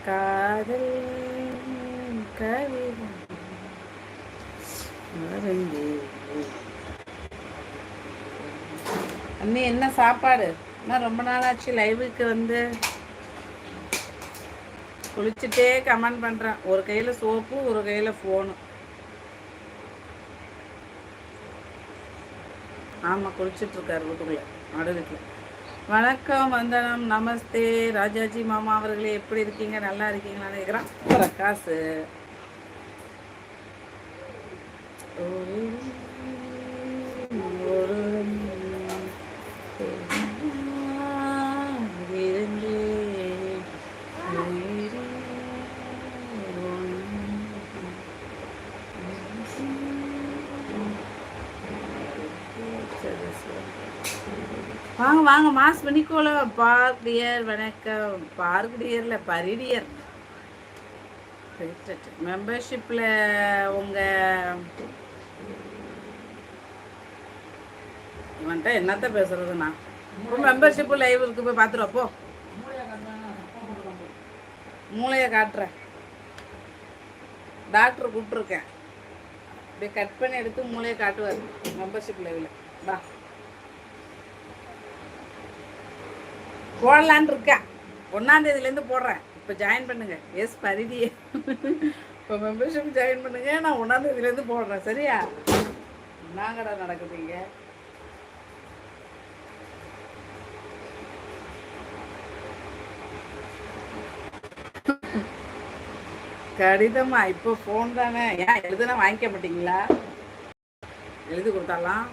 காதல் கவிதை அண்ணி என்ன சாப்பாடு? நான் ரொம்ப நாளாச்சு லைவுக்கு வந்து. குளிச்சுட்டே கமெண்ட் பண்ணுறேன். ஒரு கையில் சோப்பு, ஒரு கையில் ஃபோனு. ஆமாம், குளிச்சுட்ருக்காரு வீட்டுக்குள்ளே, நடு வீட்டில். வணக்கம், வந்தனம், நமஸ்தே ராஜாஜி மாமா அவர்களே, எப்படி இருக்கீங்க? நல்லா இருக்கீங்களான்னு கேட்குறான் பிரகாசு. வாங்க வாங்க, மாஸ் பண்ணிக்கோல. பார்க் டியர், வணக்கம். பார்க் டியர்ல பரிடியர் மெம்பர்ஷிப்ல உங்க இவன்ட்ட என்னத்த பேசுறதுண்ணா? மெம்பர்ஷிப் லைவ் இருக்கு, போய் பார்த்துருவப்போ. மூளையை காட்டுறேன். டாக்டர் கூப்பிட்டுருக்கேன், அப்படியே கட் பண்ணி எடுத்து மூளையை காட்டுவார் மெம்பர்ஷிப் லைவ்ல. வா, போடலான் இருக்கேன். 1ஆம் தேதியிலேருந்து போடுறேன். இப்போ ஜாயின் பண்ணுங்க. எஸ் பரிதியே, இப்போ மெம்பர்ஷிப் ஜாயின் பண்ணுங்க. நான் 1ஆம் தேதியிலேருந்து போடுறேன். சரியா? என்னங்கடா நடக்குதுங்க? கடிதமா? இப்போ ஃபோன் தானே. ஏன் எழுதுனா வாங்கிக்க மாட்டீங்களா? எழுதி கொடுத்தாலாம்.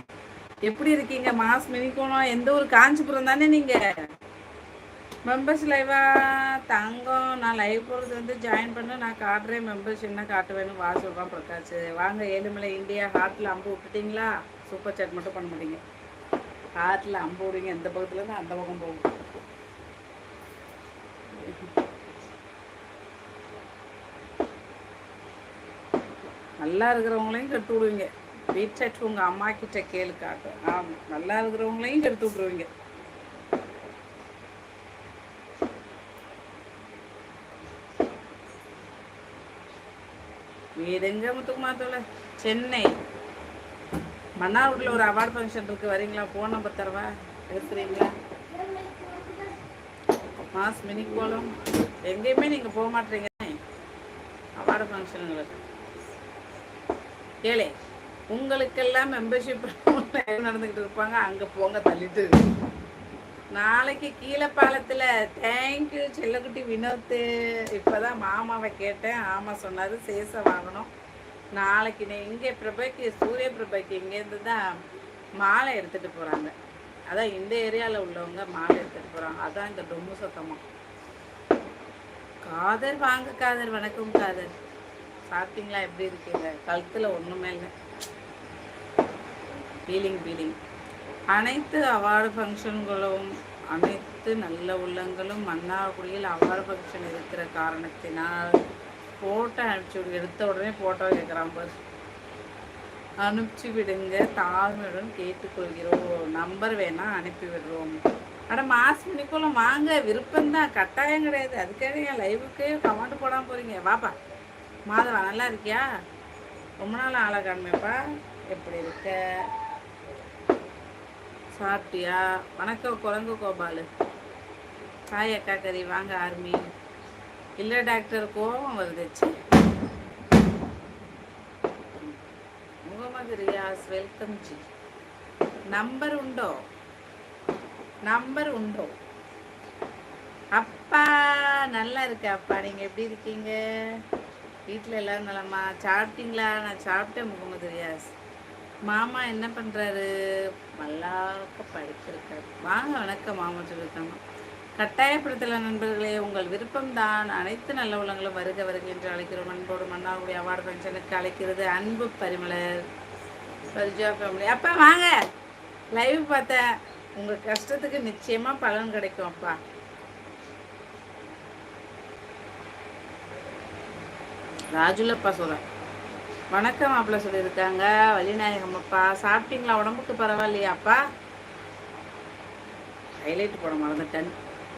எப்படி இருக்கீங்க? மாஸ் மினிக்கணும். எந்த ஒரு காஞ்சிபுரம் தானே நீங்கள்? மெம்பர்ஸ் லைவா தங்கம்? நான் லைவ் போகிறது வந்து ஜாயின் பண்ண நான் காட்டுறேன். மெம்பர்ஸ் என்ன காட்டுவேன்னு வா சொல்கிறான் பிரகாஷ். வாங்க, ஏழுமலை இந்தியா. ஹார்ட்டில் அம்பு விட்டுட்டிங்களா? சூப்பர் சாட் மட்டும் பண்ண மாட்டீங்க. ஹார்ட்டில் அம்பு விடுங்க. எந்த பக்கத்துலேருந்து அந்த பக்கம் போகும். நல்லா இருக்கிறவங்களையும் கெடுத்து விடுவீங்க. வீட்டு உங்கள் அம்மா கிட்ட கேளு காட்டு. ஆமாம், நல்லா இருக்கிறவங்களையும் கெடுத்து விட்ருவீங்க. வீடுங்க முத்துக்குமாத்தோல. சென்னை மன்னார்குடியில் ஒரு அவார்டு ஃபங்க்ஷன் இருக்குது, வரீங்களா? ஃபோன் நம்பர் தரவா, எடுத்துறீங்களா? மாஸ் மினி கோலம். எங்கேயுமே நீங்கள் போக மாட்டீங்க அவார்டு ஃபங்க்ஷனுங்களுக்கு. கேளே, உங்களுக்கெல்லாம் மெம்பர்ஷிப் நடந்துக்கிட்டு இருப்பாங்க. அங்கே போங்க, தள்ளிட்டு. நாளைக்கு கீழப்பாலத்தில். தேங்க்யூ செல்லக்குட்டி வினோத்து. இப்போ தான் மாமாவை கேட்டேன். ஆமாம் சொன்னார், சேசை வாங்கணும். நாளைக்கு இங்கே பிரபைக்கு, சூரிய பிரபைக்கு இங்கேருந்து தான் மாலை எடுத்துகிட்டு போகிறாங்க. அதான் இந்த ஏரியாவில் உள்ளவங்க மாலை எடுத்துகிட்டு போகிறாங்க. அதான் இந்த டொம்மு சத்தமாக. காதர் வாங்க காதர். வணக்கம் காதர், சாப்பிட்டீங்களா? எப்படி இருக்கீங்க? கழுத்தில் ஒன்றுமே இல்லை. பீலிங். அனைத்து அவார்டு ஃபங்க்ஷன்களும், அனைத்து நல்ல உள்ளங்களும் மன்னார்குடியில் அவார்டு ஃபங்க்ஷன் இருக்கிற காரணத்தினால் ஃபோட்டோ அனுப்பிச்சி எடுத்த உடனே ஃபோட்டோ கேட்குறான் பாரு. அனுப்பிச்சி விடுங்க, தாழ்மையுடன் கேட்டுக்கொள்கிறோம். நம்பர் வேணால் அனுப்பி விடுறோம். ஆனால் மாஸ் மினிக்குள்ள வாங்க, விருப்பம்தான், கட்டாயம் கிடையாது. அதுக்காக என் லைவுக்கு கமெண்ட் போடாமல் போகிறீங்க. வாப்பா மாதவா, நல்லா இருக்கியா? ரொம்ப நாள் ஆளை காணுமேப்பா. எப்படி இருக்க? சாப்பிட்டியா? வணக்கம் குரங்கு கோபாலு. ஹாய் அக்கா கறி. வாங்க ஆர்மி. இல்லை டாக்டர், கோபம் வருதுச்சு. முகமது ரியாஸ், வெல்கம் ஜி. நம்பர் உண்டோ? அப்பா நல்லா இருக்கு அப்பா. நீங்கள் எப்படி இருக்கீங்க? வீட்டில் எல்லோரும் நலமா? சாப்பிட்டீங்களா? நான் சாப்பிட்டேன் முகமது ரியாஸ். மாமா என்ன பண்ணுறாரு? நல்லாக்க படிச்சிருக்காரு. வாங்க. வணக்கம் மாமா சொல்லியிருக்காங்க. கட்டாயப்படுத்தல நண்பர்களே, உங்கள் விருப்பம்தான். அனைத்து நல்ல உள்ளங்களும் வருக என்று அழைக்கிறோம். அன்போடு மன்னார்குடி அவார்டு ஃபங்க்ஷனுக்கு அழைக்கிறது அன்பு பரிமலர், பரிஜா ஃபேமிலி. அப்பா வாங்க, லைவ் பார்த்தேன். உங்கள் கஷ்டத்துக்கு நிச்சயமாக பலன் கிடைக்கும் அப்பா. ராஜுலப்பா சொல்கிறேன். வணக்கம் மாப்பிள்ள சொல்லியிருக்காங்க. வள்ளிநாயகம் அப்பா, சாப்பிட்டீங்களா? உடம்புக்கு பரவாயில்லையா அப்பா? ஹைலைட் போட மறந்துட்டேன்.